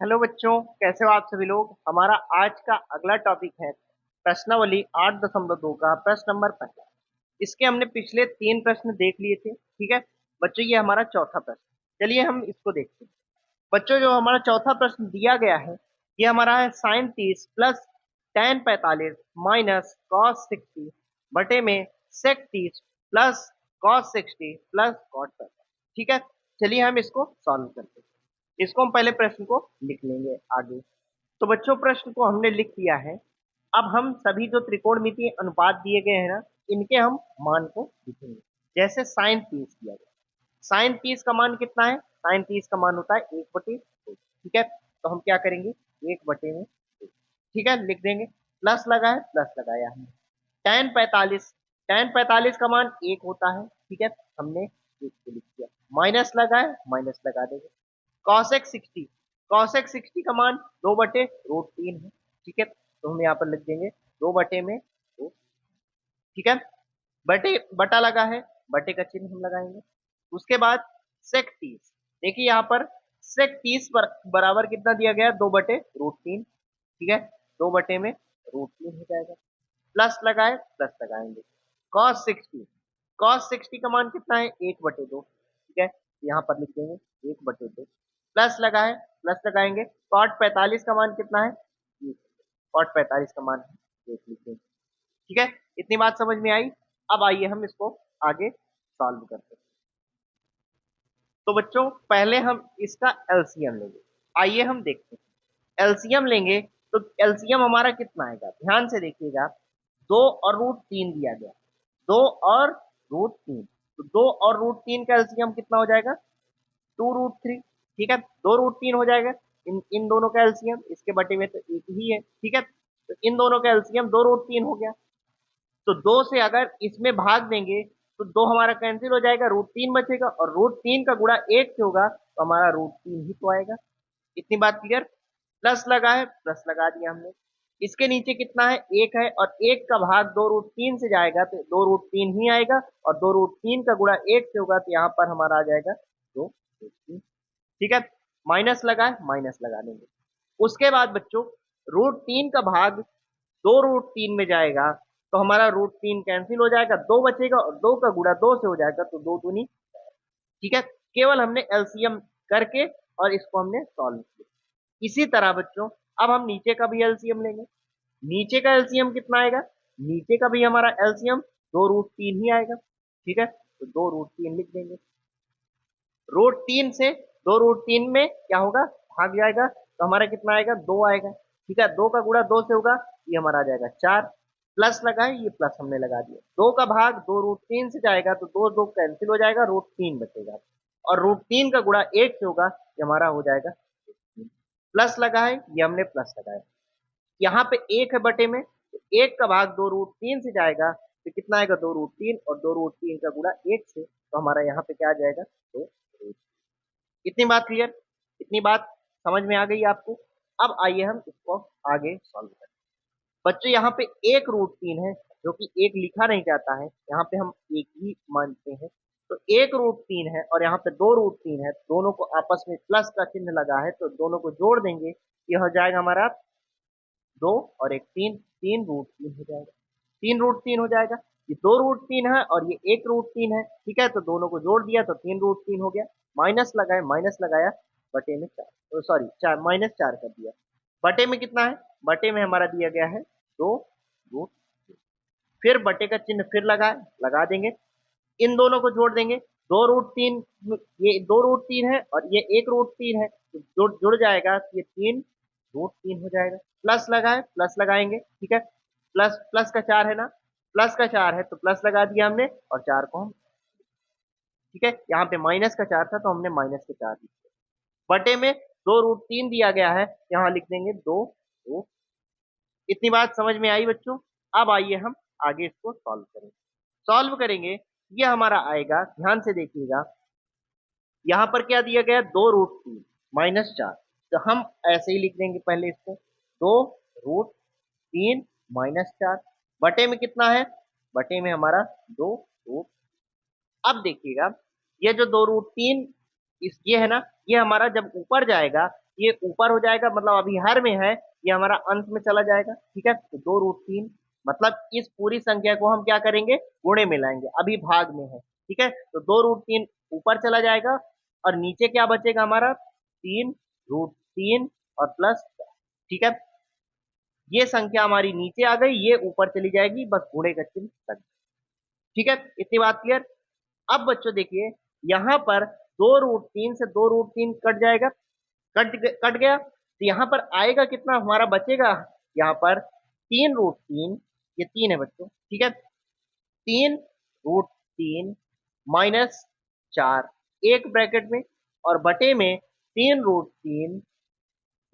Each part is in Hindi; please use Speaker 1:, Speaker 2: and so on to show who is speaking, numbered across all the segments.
Speaker 1: हेलो बच्चों, कैसे हो आप सभी लोग। हमारा आज का अगला टॉपिक है प्रश्नावली 8.2 का प्रश्न नंबर पहला। इसके हमने पिछले 3 प्रश्न देख लिए थे। ठीक है बच्चों, ये हमारा चौथा प्रश्न। चलिए हम इसको देखते हैं। बच्चों, जो हमारा चौथा प्रश्न दिया गया है, ये हमारा है sine 30 plus ten 45 minus cos 60 बटे में sec 30 plus cos 60 plus cot 45। ठीक है, चलिए हम इसको सॉल्व करते हैं। इसको हम पहले प्रश्न को लिख लेंगे आगे। तो बच्चों, प्रश्न को हमने लिख लिया है। अब हम सभी जो त्रिकोणमितीय अनुपात दिए गए हैं ना, इनके हम मान को लिखेंगे। जैसे साइन 30 दिया गया, साइन 30 का मान कितना है? साइन 30 का मान होता है 1/2। ठीक है, तो हम क्या करेंगे, 1/2। ठीक है, लिख देंगे। प्लस लगा है, प्लस लगाया हमने। टेन 45 का मान 1 होता है। ठीक है, हमने 1 को लिख दिया। माइनस लगा है, माइनस लगा देंगे। कॉसेक 60, कॉसेक 60 का मान 2/√3 है। ठीक है, तो हम यहाँ पर लिख देंगे 2/2। ठीक है, बटे बटा लगा है, बटे का चिन्ह हम लगाएंगे। उसके बाद सेक 30, देखिए यहाँ पर सेक 30 बराबर कितना दिया गया है? 2/√3। ठीक है, 2/√3 हो जाएगा। प्लस लगाए, प्लस लगाएंगे। कॉस 60, कॉस 60 का मान कितना है? 1/2। ठीक है, यहाँ पर लिख देंगे 1/2। प्लस लगाए, प्लस लगाएंगे। कॉट 45 का मान कितना है? 1। कॉट 45 का मान है 1, लिख देंगे। ठीक है, इतनी बात समझ में आई। अब आइए हम इसको आगे सॉल्व करते हैं। तो बच्चों, पहले हम इसका एलसीएम लेंगे। आइए हम देखते हैं। एलसीएम लेंगे तो एलसीएम हमारा कितना आएगा, ध्यान से देखिएगा। 2 और √3 दिया गया, 2 और √3। तो 2 और √3 का एलसीएम कितना हो जाएगा? 2√3। ठीक है, 2√3 हो जाएगा। इन दोनों का एलसीएम, इसके बटे में तो एक ही है। ठीक है, तो इन दोनों का एलसीएम 2√3 हो गया। तो 2 से अगर इसमें भाग देंगे तो 2 हमारा कैंसिल हो जाएगा, √3 बचेगा। और √3 का गुणा 1 से होगा तो हमारा √3 ही तो आएगा। इतनी बात क्लियर। प्लस लगा है, प्लस लगा दिया हमने। इसके नीचे कितना है? 1 है, और 1 का भाग 2√3 से जाएगा तो 2√3 ही आएगा। और 2√3 का गुणा 1 से होगा तो यहाँ पर हमारा आ जाएगा 2√3। ठीक है, माइनस लगा है, माइनस लगा देंगे। उसके बाद बच्चों, √3 का भाग 2√3 में जाएगा तो हमारा √3 कैंसिल हो जाएगा, 2 बचेगा। और 2 का गुणा 2 से हो जाएगा तो 2 दूनी। ठीक है, केवल हमने एलसीएम करके और इसको हमने सॉल्व किया। इसी तरह बच्चों, अब हम नीचे का भी एलसीएम लेंगे। नीचे का एलसीएम कितना आएगा? नीचे का भी हमारा एलसीएम 2√3 ही आएगा। ठीक है, तो 2√3 लिख देंगे। √3 से 2√3 में क्या होगा? भाग जाएगा, तो हमारा कितना आएगा? 2 आएगा। ठीक है, 2 का गुणा 2 से होगा, ये हमारा आ जाएगा 4। प्लस लगा है, ये प्लस हमने लगा दिया। 2 का भाग 2√3 से जाएगा तो 2 2 कैंसिल हो जाएगा, √3 बचेगा। और √3 का गुणा 1 से होगा, ये हमारा हो जाएगा 3। प्लस लगा है, ये हमने प्लस लगाया। यहाँ पे 1 है बटे में, तो 1 का भाग 2√3 से जाएगा तो कितना आएगा? 2√3। और 2√3 का गुणा 1 से, तो हमारा यहाँ पे क्या आ जाएगा? 2। इतनी बात क्लियर, इतनी बात समझ में आ गई आपको। अब आइए हम इसको आगे सॉल्व करें। बच्चों, यहाँ पे 1√3 है, जो कि 1 लिखा नहीं जाता है, यहाँ पे हम 1 ही मानते हैं। तो 1√3 है और यहाँ पे 2√3 है, दोनों को आपस में प्लस का चिन्ह लगा है, तो दोनों को जोड़ देंगे। ये हो जाएगा हमारा 2 और 1 3, 3√3 हो जाएगा। 3√3 हो जाएगा। ये 2√3 है और ये 1√3 है। ठीक है, तो दोनों को जोड़ दिया तो 3√3 हो गया। माइनस लगाए, माइनस लगाया, बटे में 4, सॉरी 4, -4 कर दिया। बटे में कितना है? बटे में हमारा दिया गया है 2√3। फिर बटे का चिन्ह फिर लगा देंगे। इन दोनों को जोड़ देंगे। 2√3, ये 2√3 है और ये 1√3 है, तो जुड़ जाएगा, तो ये 3√3 हो जाएगा। प्लस लगाए, प्लस लगाएंगे। ठीक है, प्लस प्लस का 4 है ना, प्लस का 4 है तो प्लस लगा दिया हमने, और 4 को हम, ठीक है, यहाँ पे माइनस का 4 था तो हमने माइनस के 4 लिखे। बटे में 2√3 दिया गया है, यहाँ लिख देंगे 2। इतनी बात समझ में आई बच्चों। अब आइए हम आगे इसको सॉल्व करेंगे। सॉल्व करेंगे, ये हमारा आएगा, ध्यान से देखिएगा। यहाँ पर क्या दिया गया? 2√3 -4। तो हम ऐसे ही लिख देंगे पहले इसको, 2√3 -4। बटे में कितना है? बटे में हमारा 2 रूट। अब देखिएगा, ये जो 2√3 इस ये है ना, ये हमारा जब ऊपर जाएगा ये ऊपर हो जाएगा, मतलब अभी हर में है, ये हमारा अंश में चला जाएगा। ठीक है, तो 2√3, मतलब इस पूरी संख्या को हम क्या करेंगे, गुणे में लाएंगे, अभी भाग में है। ठीक है, तो 2√3 ऊपर चला जाएगा और नीचे क्या बचेगा हमारा, 3√3 और प्लस। ठीक है, ये संख्या हमारी नीचे आ गई, ये ऊपर चली जाएगी, बस गुणे का चिन्ह लग गया। ठीक है, इतनी बात क्लियर। अब बच्चों देखिए, यहां पर 2√3 से 2√3 कट जाएगा, कट गया, तो यहां पर आएगा कितना हमारा बचेगा, यहां पर 3√3, ये 3 है बच्चों। ठीक है, 3√3 माइनस 4, एक ब्रैकेट में, और बटे में 3√3,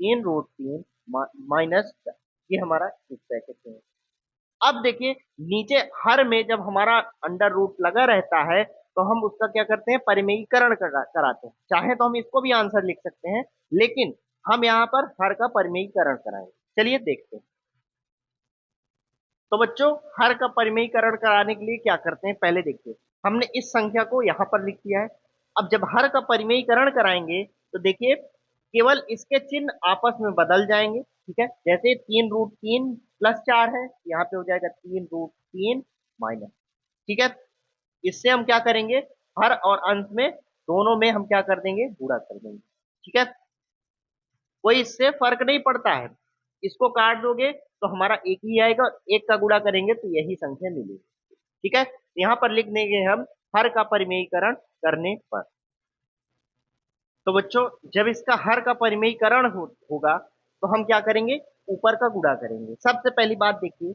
Speaker 1: 3√3 माइनस 4, ये हमारा इस ब्रैकेट में है। अब देखिए नीचे हर में जब हमारा अंडर रूट लगा रहता है, तो हम उसका क्या करते हैं, परिमेयीकरण कराते हैं। चाहे तो हम इसको भी आंसर लिख सकते हैं, लेकिन हम यहाँ पर हर का परिमेयीकरण कराएंगे। चलिए देखते हैं। तो बच्चों, हर का परिमेयीकरण कराने के लिए क्या करते हैं, पहले देखिए, हमने इस संख्या को यहाँ पर लिख दिया है। अब जब हर का परिमेयीकरण कराएंगे, तो देखिए केवल इसके चिन्ह आपस में बदल जाएंगे। ठीक है, जैसे 3√3 प्लस 4 है, यहाँ पे हो जाएगा 3√3 माइनस। ठीक है, इससे हम क्या करेंगे, हर और अंश में दोनों में हम क्या कर देंगे, गुणा कर देंगे। ठीक है, कोई इससे फर्क नहीं पड़ता है, इसको काट दोगे तो हमारा एक ही आएगा, एक का गुणा करेंगे तो यही संख्या मिलेगी। ठीक है, यहाँ पर लिख देंगे हम हर का परिमेयीकरण करने पर। तो बच्चों, जब इसका हर का परिमेयीकरण होगा, तो हम क्या करेंगे, ऊपर का गुणा करेंगे। सबसे पहली बात देखिए,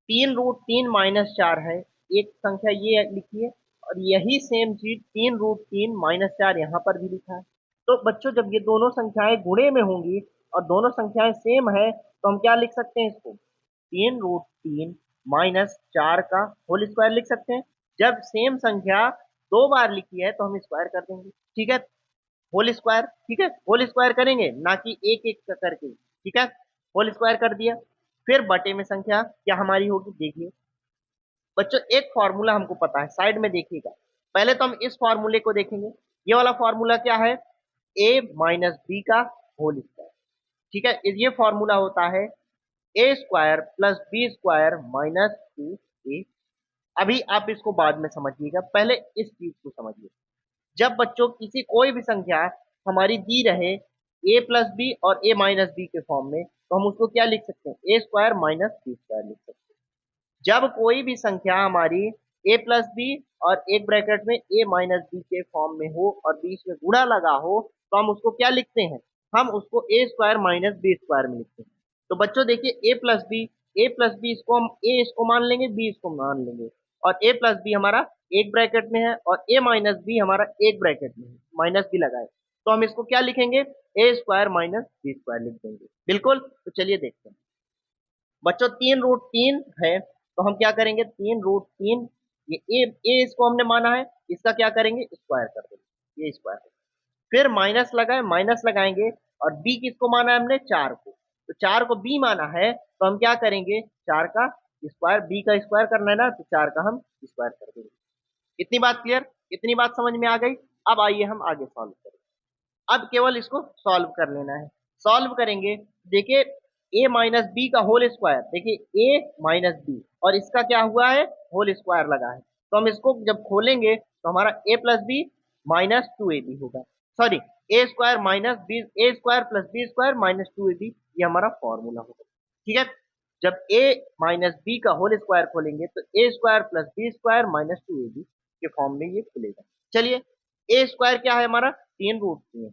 Speaker 1: 3√3 माइनस 4 है, एक संख्या ये लिखी है, और यही सेम चीज 3√3 माइनस 4 यहाँ पर भी लिखा है। तो बच्चों, जब ये दोनों संख्याएं गुणे में होंगी और दोनों संख्याएं सेम है, तो हम क्या लिख सकते हैं इसको, 3√3 माइनस 4 का होल स्क्वायर लिख सकते हैं। जब सेम संख्या दो बार लिखी है, तो हम स्क्वायर कर देंगे। ठीक है, होल स्क्वायर। ठीक है, होल स्क्वायर करेंगे, ना कि एक एक का करके। ठीक है, होल स्क्वायर कर दिया, फिर बटे में संख्या क्या हमारी होगी, देखिए बच्चों, एक फॉर्मूला हमको पता है, साइड में देखिएगा। पहले तो हम इस फॉर्मूले को देखेंगे। ये वाला फॉर्मूला क्या है, a माइनस बी का होल स्क्वायर। ठीक है, ये फॉर्मूला होता है A square plus B square minus 2a। अभी आप इसको बाद में समझिएगा, पहले इस चीज को समझिए। जब बच्चों किसी कोई भी संख्या हमारी दी रहे a प्लस बी और a माइनस बी के फॉर्म में, तो हम उसको क्या लिख सकते हैं, ए स्क्वायर माइनस बी स्क्वायर लिख सकते हैं। जब कोई भी संख्या हमारी a प्लस बी और एक ब्रैकेट में a माइनस बी के फॉर्म में हो और बीच में गुणा लगा हो, तो हम उसको क्या लिखते हैं, हम उसको ए स्क्वायर माइनस बी स्क्वायर में लिखते हैं। तो बच्चों देखिए, ए प्लस बी इसको हम ए इसको मान लेंगे, बी इसको मान लेंगे, और ए प्लस बी हमारा एक ब्रैकेट में है और ए माइनस बी हमारा एक ब्रैकेट में है, माइनस भी लगाए, तो हम इसको क्या लिखेंगे, ए स्क्वायर माइनस बी स्क्वायर लिख देंगे। बिल्कुल, तो चलिए देखते हैं। बच्चों 3√3 है, तो हम क्या करेंगे, 3√3, ये ए इसको हमने माना है, इसका क्या करेंगे, स्क्वायर कर देंगे, ये स्क्वायर। फिर माइनस लगाए, माइनस लगाएंगे, और बी किसको माना है हमने, 4 को, तो 4 को बी माना है, तो हम क्या करेंगे, 4 का स्क्वायर, बी का स्क्वायर करना है ना, तो 4 का हम स्क्वायर कर देंगे। इतनी बात क्लियर, इतनी बात समझ में आ गई। अब आइए हम आगे सॉल्व करें। अब केवल इसको सॉल्व कर लेना है। सॉल्व करेंगे, देखिए ए माइनस बी का होल स्क्वायर, देखिए ए माइनस बी और इसका क्या हुआ है, होल स्क्वायर लगा है, तो हम इसको जब खोलेंगे तो हमारा ए प्लस बी माइनस 2ab होगा, sorry, A square minus B, A square plus B square minus 2ab, ये हमारा फॉर्मूला होगा। ठीक है, जब ए माइनस बी का होल स्क्वायर खोलेंगे, तो A square plus B square minus 2ab के फॉर्म में ये खुलेगा। चलिए, ए स्क्वायर क्या है हमारा, 3√3 है,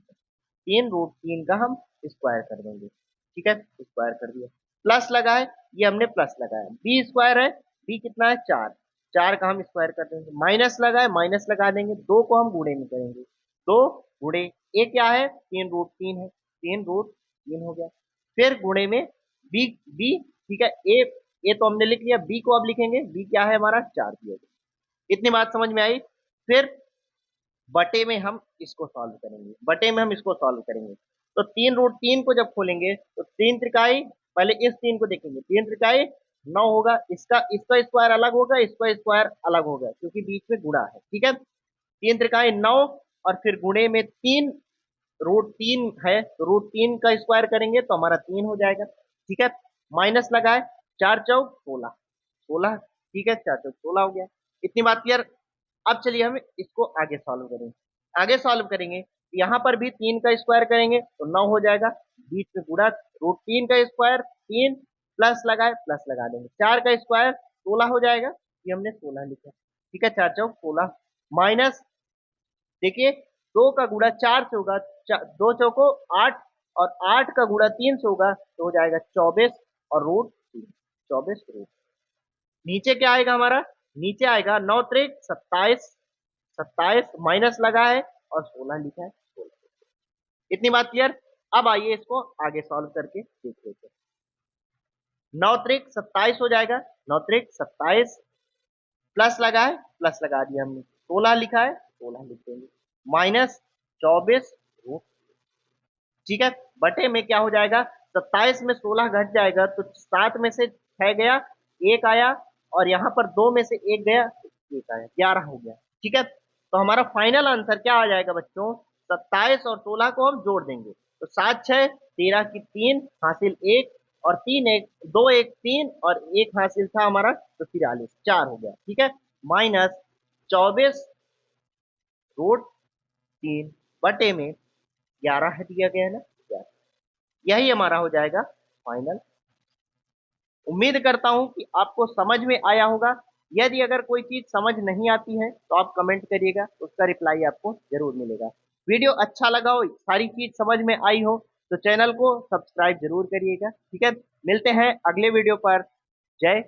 Speaker 1: 3√3 का हम स्क्वायर कर देंगे। ठीक है, स्क्वायर कर दिया, प्लस लगा है, ये हमने प्लस लगाया, बी स्क्वायर है, बी कितना है, 4, 4 का हम स्क्वायर कर देंगे, माइनस लगा है, माइनस लगा देंगे, 2 को हम गुणे में करेंगे, 2 गुणे ए क्या है, 3√3 है, 3√3 हो गया, फिर गुणे में बी, बी ठीक है, ए तो हमने लिख लिया, बी को अब लिखेंगे, बी क्या है हमारा, 4 दिया गया। इतनी बात समझ में आई। फिर बटे में हम इसको सॉल्व करेंगे, बटे में हम इसको सॉल्व करेंगे, तो 3√3 को जब खोलेंगे, तो 3 त्रिकाई, पहले इस 3 को देखेंगे, 3 त्रिकाई 9 होगा, इसका इसका स्क्वायर अलग होगा, इसका स्क्वायर अलग होगा, क्योंकि बीच में गुणा है। ठीक है, 3 त्रिकाई 9, और फिर गुणे में 3, √3 है तो √3 का स्क्वायर करेंगे तो हमारा 3 हो जाएगा, ठीक है। माइनस लगाए, 4 × 4 = 16, 16, ठीक है, 4 × 4 = 16 हो गया। इतनी बात क्लियर। अब चलिए हम इसको आगे सॉल्व करेंगे। आगे सॉल्व करेंगे, यहाँ पर भी 3 का स्क्वायर करेंगे तो 9 हो जाएगा, बीच में गुणा, √3 का स्क्वायर 3, प्लस लगाए, प्लस लगा देंगे, 4 का स्क्वायर 16 हो जाएगा, ये हमने 16 लिखा, ठीक है, 4 × 4 = 16, माइनस, देखिए 2 का गुणा 4 से होगा, 2 चौको 8, और 8 का गुणा 3 से होगा तो हो जाएगा 24, और √3, 24 √। नीचे क्या आएगा हमारा, नीचे आएगा 9 त्रिक 27, 27 माइनस लगा है और 16 लिखा है, 16। इतनी बात क्लियर। अब आइए इसको आगे सॉल्व करके देख लेते हैं। 9 त्रिक 27 हो जाएगा, 9 त्रिक 27, प्लस लगा है, प्लस लगा दिया हमने, 16 लिखा है, 16 लिख देंगे, माइनस 24 √, ठीक है। बटे में क्या हो जाएगा, 27 में 16 घट जाएगा तो 7 में से 6 गया, 1 आया, और यहाँ पर 2 में से 1 गया, 1 आया, 11 हो गया, ठीक है। तो हमारा फाइनल आंसर क्या आ जाएगा बच्चों, 27 और 16 को हम जोड़ देंगे तो 7 6 13 की 3 हासिल 1, और 3 1 2 1 3, और 1 हासिल था हमारा तो 43, 4 हो गया, ठीक है। माइनस 24 √3 बटे में 11 है दिया गया है ना, 11, यही हमारा हो जाएगा फाइनल। उम्मीद करता हूं कि आपको समझ में आया होगा। यदि अगर कोई चीज समझ नहीं आती है तो आप कमेंट करिएगा, उसका रिप्लाई आपको जरूर मिलेगा। वीडियो अच्छा लगा हो, सारी चीज समझ में आई हो तो चैनल को सब्सक्राइब जरूर करिएगा, ठीक है। मिलते हैं अगले वीडियो पर। जय